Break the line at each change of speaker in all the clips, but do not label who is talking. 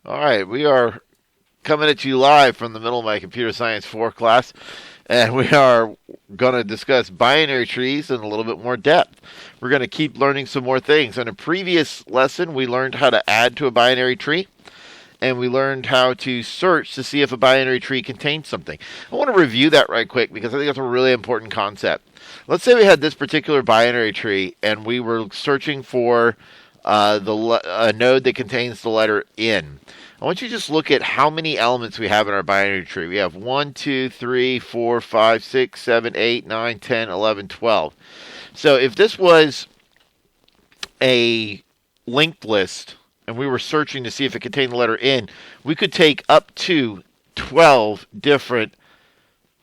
All right, we are coming at you live from the middle of my computer science 4 class, and we are going to discuss binary trees in a little bit more depth. We're going to keep learning some more things. In a previous lesson, we learned how to add to a binary tree, and we learned how to search to see if a binary tree contains something. I want to review that right quick because I think that's a really important concept. Let's say we had this particular binary tree, and we were searching for a node that contains the letter N. I want you to just look at how many elements we have in our binary tree. We have 1, 2, 3, 4, 5, 6, 7, 8, 9, 10, 11, 12. So if this was a linked list and we were searching to see if it contained the letter N, we could take up to 12 different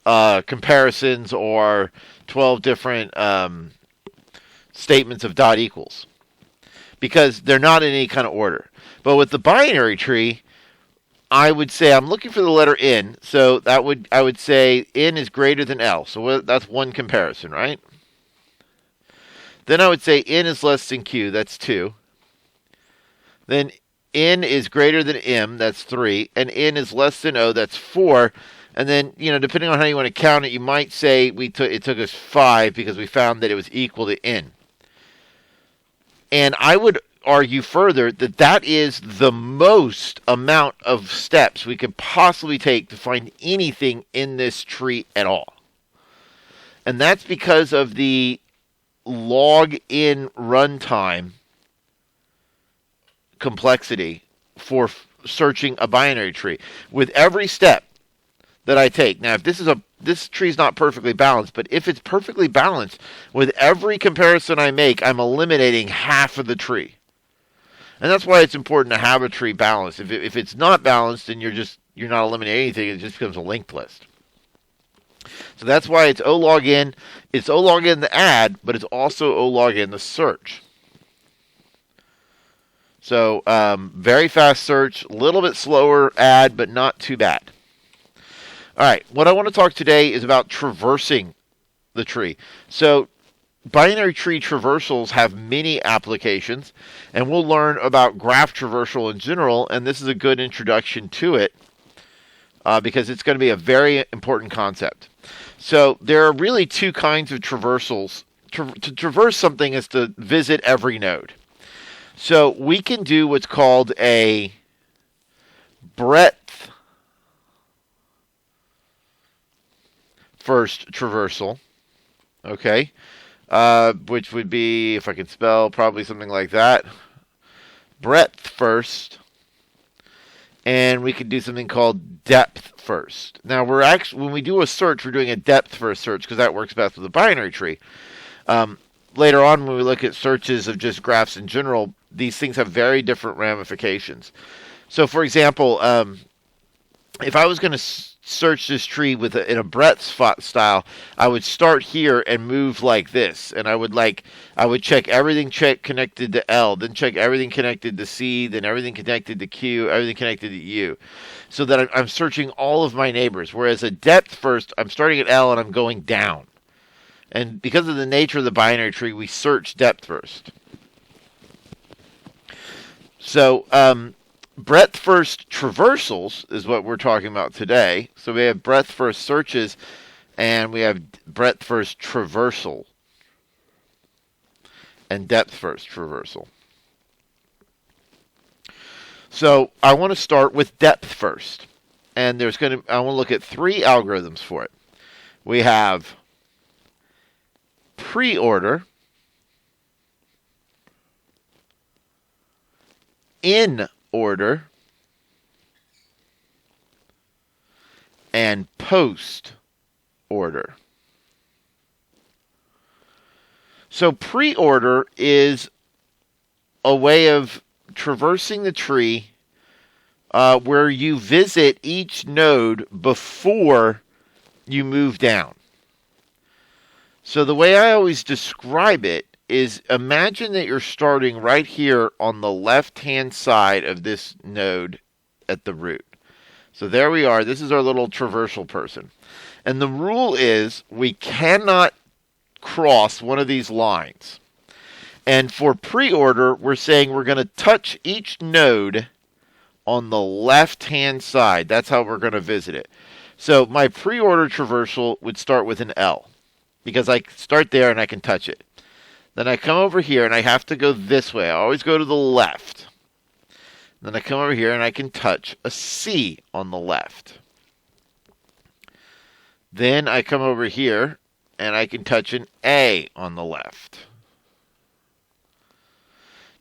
comparisons or 12 different statements of dot equals, because they're not in any kind of order. But with the binary tree, I would say I'm looking for the letter N, so I would say N is greater than L. So that's one comparison, right? Then I would say N is less than Q, that's 2. Then N is greater than M, that's 3, and N is less than O, that's 4. And then, depending on how you want to count it, you might say it took us 5 because we found that it was equal to N. And I would argue further that that is the most amount of steps we could possibly take to find anything in this tree at all. And that's because of the log in runtime complexity for searching a binary tree. With every step that I take, now if this tree is not perfectly balanced, but if it's perfectly balanced, with every comparison I make, I'm eliminating half of the tree. And that's why it's important to have a tree balanced. If it's not balanced, then you're not eliminating anything. It just becomes a linked list. So that's why it's O log n. It's O log n the add, but it's also O log n the search. So very fast search, a little bit slower add, but not too bad. All right, what I want to talk today is about traversing the tree. So binary tree traversals have many applications, and we'll learn about graph traversal in general, and this is a good introduction to it because it's going to be a very important concept. So there are really two kinds of traversals. To traverse something is to visit every node. So we can do what's called a breadth first traversal, okay, which would be, if I can spell, probably something like that, breadth first, and we could do something called depth first. Now when we do a search, we're doing a depth first search because that works best with a binary tree. Later on, when we look at searches of just graphs in general, these things have very different ramifications. So, for example, if I was going to search this tree in a breadth style, I would start here and move like this, and I would check everything connected to L, then check everything connected to C, then everything connected to Q, everything connected to U, so that I'm searching all of my neighbors. Whereas a depth first, I'm starting at L and I'm going down. And because of the nature of the binary tree, we search depth first. So, breadth first traversals is what we're talking about today. So we have breadth first searches and we have breadth first traversal and depth first traversal. So I want to start with depth first. And I want to look at 3 algorithms for it. We have pre-order, in order, and post order. So pre-order is a way of traversing the tree where you visit each node before you move down. So the way I always describe it is, imagine that you're starting right here on the left-hand side of this node at the root. So there we are. This is our little traversal person. And the rule is we cannot cross one of these lines. And for pre-order, we're saying we're going to touch each node on the left-hand side. That's how we're going to visit it. So my pre-order traversal would start with an L, because I start there and I can touch it. Then I come over here and I have to go this way. I always go to the left. Then I come over here and I can touch a C on the left. Then I come over here and I can touch an A on the left.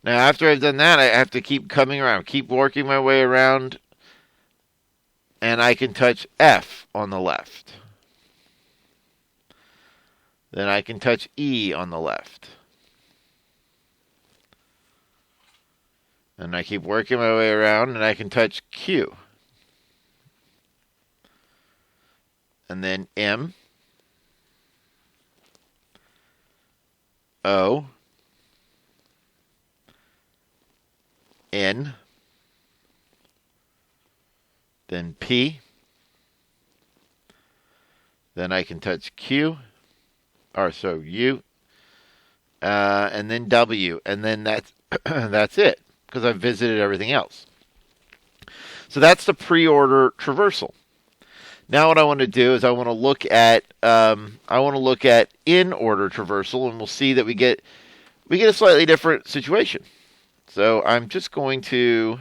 Now after I've done that, I have to keep coming around, keep working my way around, and I can touch F on the left. Then I can touch E on the left. And I keep working my way around and I can touch Q. And then M, O, N, then P, then I can touch Q, U, and then W, and then that's that's it, because I've visited everything else. So that's the pre-order traversal. Now what I want to do is I want to look at in-order traversal, and we'll see that we get a slightly different situation. So I'm just going to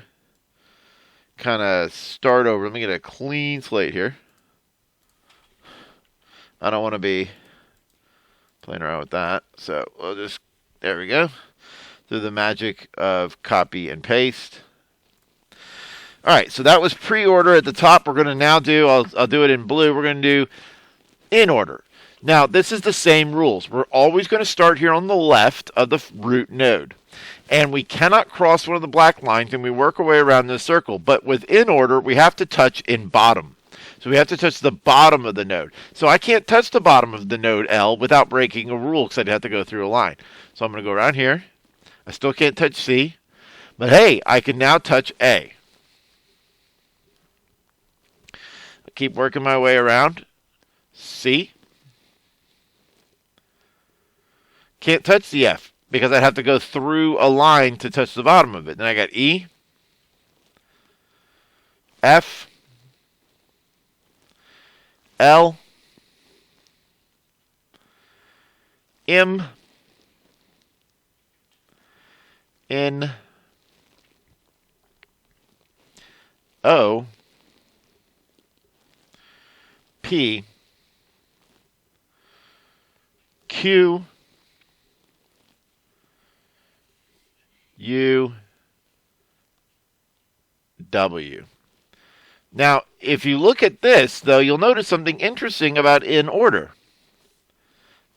kind of start over. Let me get a clean slate here. I don't want to be playing around with that. So we'll just, there we go, through the magic of copy and paste. All right, so that was pre-order at the top. We're going to now do, I'll do it in blue, we're going to do in order. Now, this is the same rules. We're always going to start here on the left of the root node. And we cannot cross one of the black lines, and we work our way around this circle. But with in order, we have to touch in bottom. So we have to touch the bottom of the node. So I can't touch the bottom of the node L without breaking a rule, because I'd have to go through a line. So I'm going to go around here. I still can't touch C. But hey, I can now touch A. Keep working my way around. C. Can't touch the F because I'd have to go through a line to touch the bottom of it. Then I got E, F, L, M, N, O, P, Q, U, W. Now, if you look at this, though, you'll notice something interesting about in order.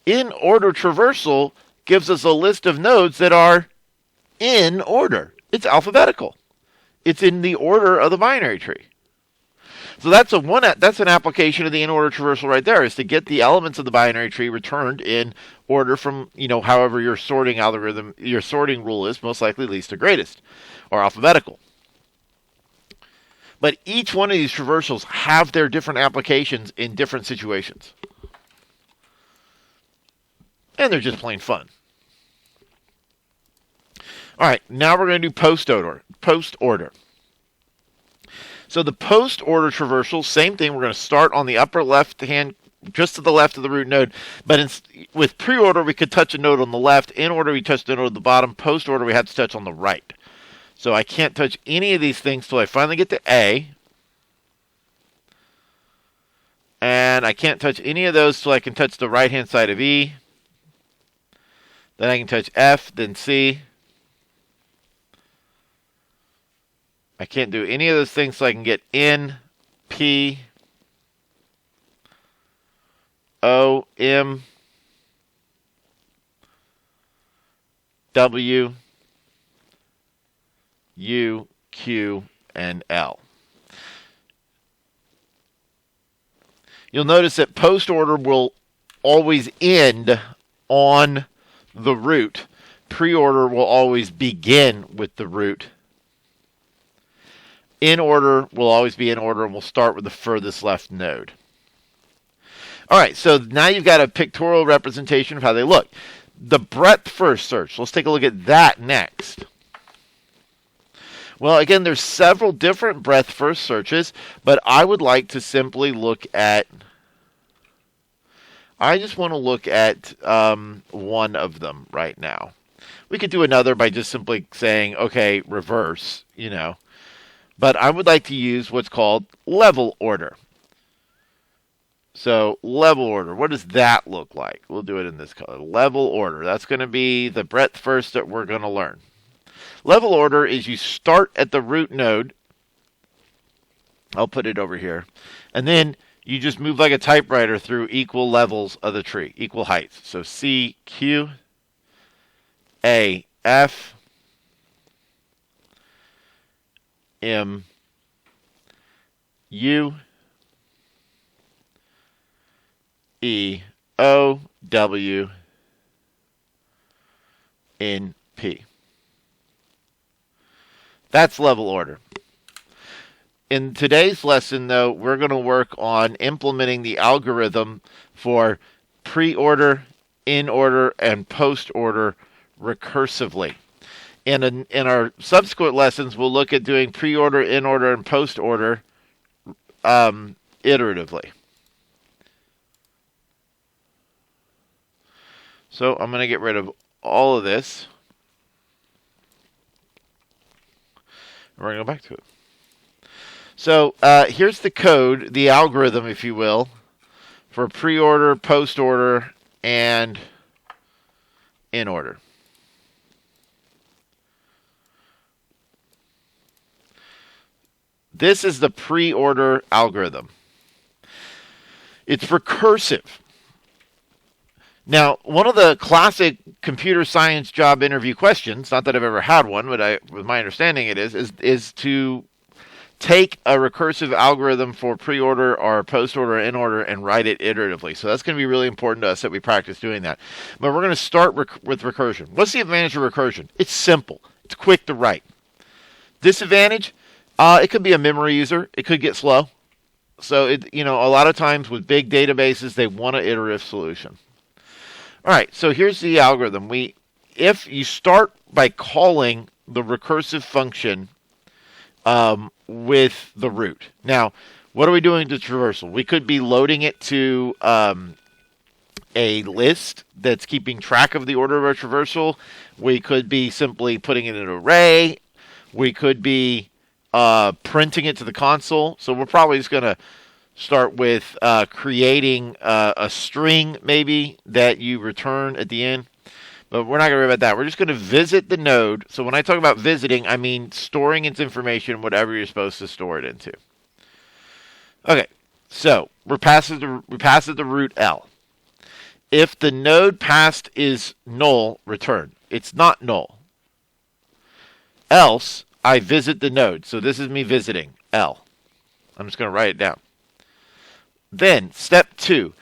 In order traversal gives us a list of nodes that are in order. It's alphabetical. It's in the order of the binary tree. So that's an application of the in-order traversal right there, is to get the elements of the binary tree returned in order from, however your sorting algorithm, your sorting rule is, most likely least to greatest, or alphabetical. But each one of these traversals have their different applications in different situations. And they're just plain fun. All right, now we're going to do post order. So the post order traversal, same thing. We're going to start on the upper left hand, just to the left of the root node. But with pre-order, we could touch a node on the left. In order, we touch the node at the bottom. Post order, we have to touch on the right. So I can't touch any of these things till I finally get to A. And I can't touch any of those till I can touch the right-hand side of E. Then I can touch F, then C. I can't do any of those things till I can get N, P, O, M, W, U, Q, and L. You'll notice that post order will always end on the root. Pre-order will always begin with the root. In order will always be in order, and we'll start with the furthest left node. All right, so now you've got a pictorial representation of how they look. The breadth first search, let's take a look at that next. Well, again, there's several different breadth first searches, but I would like to simply look at. I just want to look at one of them right now. We could do another by just simply saying, okay, reverse, But I would like to use what's called level order. So level order, what does that look like? We'll do it in this color. Level order, that's going to be the breadth first that we're going to learn. Level order is you start at the root node. I'll put it over here. And then you just move like a typewriter through equal levels of the tree, equal heights. So C, Q, A, F, M, U, E, O, W, N, P. That's level order. In today's lesson, though, we're going to work on implementing the algorithm for pre-order, in-order, and post-order recursively. And in our subsequent lessons, we'll look at doing pre-order, in-order, and post-order iteratively. So I'm going to get rid of all of this. We're going to go back to it. So here's the code, the algorithm, if you will, for pre-order, post-order, and in-order. This is the pre-order algorithm. It's recursive. Now, one of the classic computer science job interview questions, not that I've ever had one, but with my understanding it is to take a recursive algorithm for pre-order or post-order or in-order and write it iteratively. So that's going to be really important to us that we practice doing that. But we're going to start with recursion. What's the advantage of recursion? It's simple. It's quick to write. Disadvantage? It could be a memory user. It could get slow. So, a lot of times with big databases, they want an iterative solution. All right, so here's the algorithm. If you start by calling the recursive function with the root. Now, what are we doing to traversal? We could be loading it to a list that's keeping track of the order of our traversal. We could be simply putting it in an array. We could be printing it to the console. So we're probably just going to start with creating a string maybe that you return at the end. But we're not going to worry about that. We're just going to visit the node. So when I talk about visiting, I mean storing its information, whatever you're supposed to store it into. Okay, so we pass it the root L. If the node passed is null, return. It's not null. Else, I visit the node. So this is me visiting L. I'm just going to write it down. Then, step 2.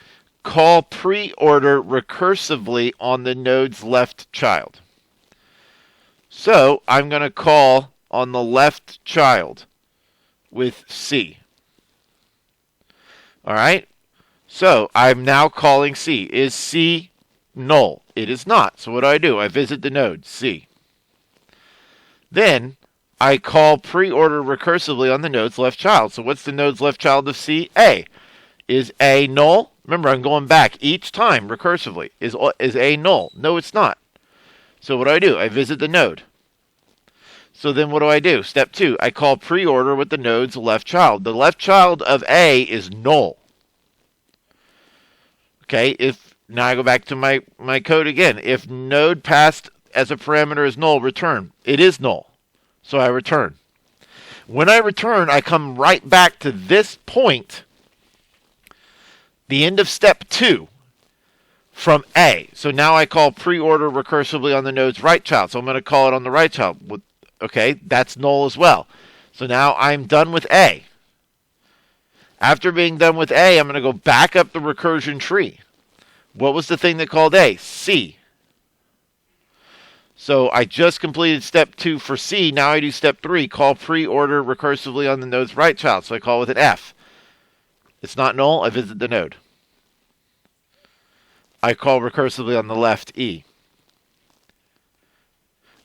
Call pre-order recursively on the node's left child. So I'm going to call on the left child with C. All right? So I'm now calling C. Is C null? It is not. So what do? I visit the node, C. Then I call pre-order recursively on the node's left child. So what's the node's left child of C? A. Is A null? Remember, I'm going back each time recursively. Is A null? No, it's not. So what do? I visit the node. So then what do? Step 2, I call pre-order with the node's left child. The left child of A is null. Okay, now I go back to my code again. If node passed as a parameter is null, return. It is null. So I return. When I return, I come right back to this point, the end of step 2 from A. So now I call pre-order recursively on the node's right child. So I'm going to call it on the right child. Okay, that's null as well. So now I'm done with A. After being done with A, I'm going to go back up the recursion tree. What was the thing that called A? C. So I just completed step 2 for C. Now I do step 3, call pre-order recursively on the node's right child. So I call with an F. It's not null. I visit the node. I call recursively on the left E.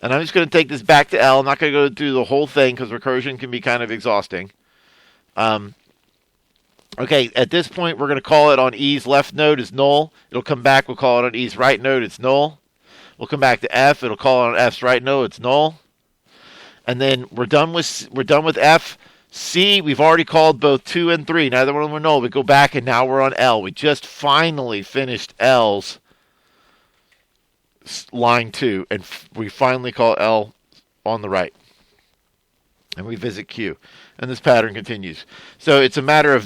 And I'm just going to take this back to L. I'm not going to go through the whole thing because recursion can be kind of exhausting. Okay, at this point, we're going to call it on E's left node is null. It'll come back. We'll call it on E's right node. It's null. We'll come back to F. It'll call it on F's right node. It's null. And then we're done with F. C, we've already called both 2 and 3. Neither one of them were null. We go back, and now we're on L. We just finally finished L's line 2, and we finally call L on the right. And we visit Q. And this pattern continues. So it's a matter of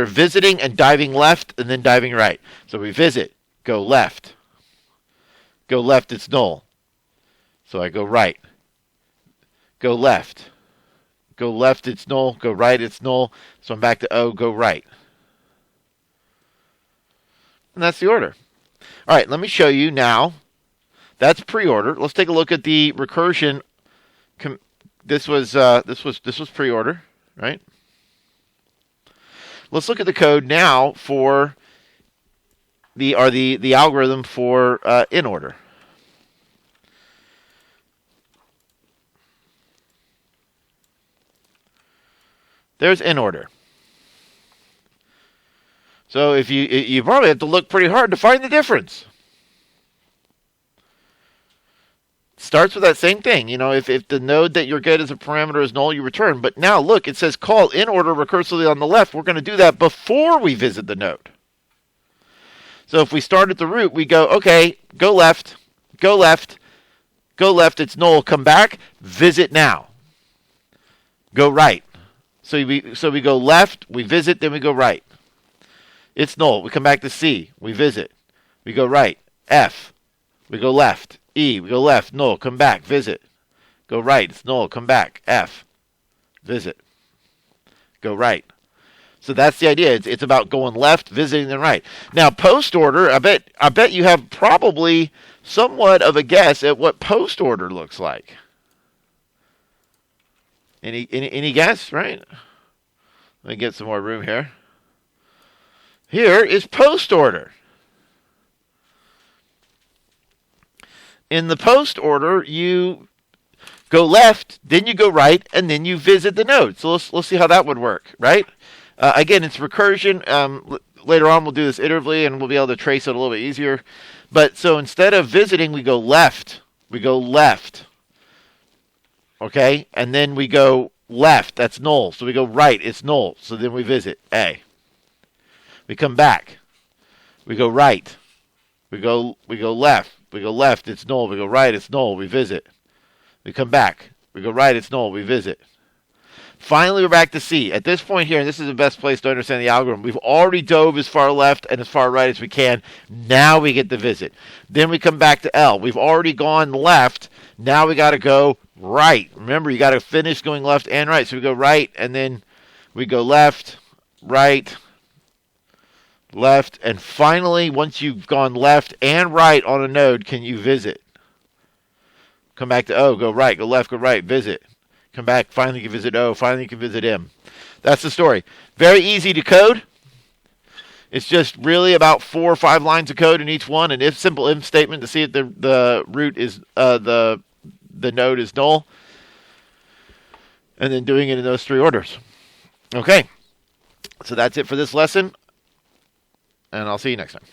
visiting and diving left and then diving right. So we visit, go left. Go left, it's null. So I go right. Go left. Go left, it's null. Go right, it's null. So I'm back to O, go right. And that's the order. All right, let me show you now. That's pre-order. Let's take a look at the recursion. This was pre-order, right? Let's look at the code now for the algorithm for in order. There's in order. So if you probably have to look pretty hard to find the difference. Starts with that same thing. You know, if the node that you're get as a parameter is null, you return. But now look, it says call in order recursively on the left. We're going to do that before we visit the node. So if we start at the root, we go, okay, go left, go left, go left, it's null, come back, visit now. Go right. So we go left, we visit, then we go right. It's null. We come back to C. We visit. We go right. F. We go left. E. We go left. Null. Come back. Visit. Go right. It's null. Come back. F. Visit. Go right. So that's the idea. It's about going left, visiting, then right. Now post order. I bet you have probably somewhat of a guess at what post order looks like. Any guess, right? Let me get some more room here. Here is post order. In the post order, you go left, then you go right, and then you visit the node. So let's see how that would work, right? Again, it's recursion. Later on, we'll do this iteratively, and we'll be able to trace it a little bit easier. But so instead of visiting, we go left. We go left. Okay, and then we go left, that's null. So we go right, it's null. So then we visit A. We come back. We go right. We go left. We go left, it's null. We go right, it's null. We visit. We come back. We go right, it's null. We visit. Finally, we're back to C. At this point here, and this is the best place to understand the algorithm, we've already dove as far left and as far right as we can. Now we get the visit. Then we come back to L. We've already gone left. Now we got to go right. Remember, you got to finish going left and right. So we go right, and then we go left, right, left, and finally, once you've gone left and right on a node, can you visit? Come back to O, go right, go left, go right, visit. Come back, finally you can visit O, finally you can visit M. That's the story. Very easy to code. It's just really about 4 or 5 lines of code in each one, an simple if statement to see if the root is the node is null, and then doing it in those 3 orders. Okay, so that's it for this lesson, and I'll see you next time.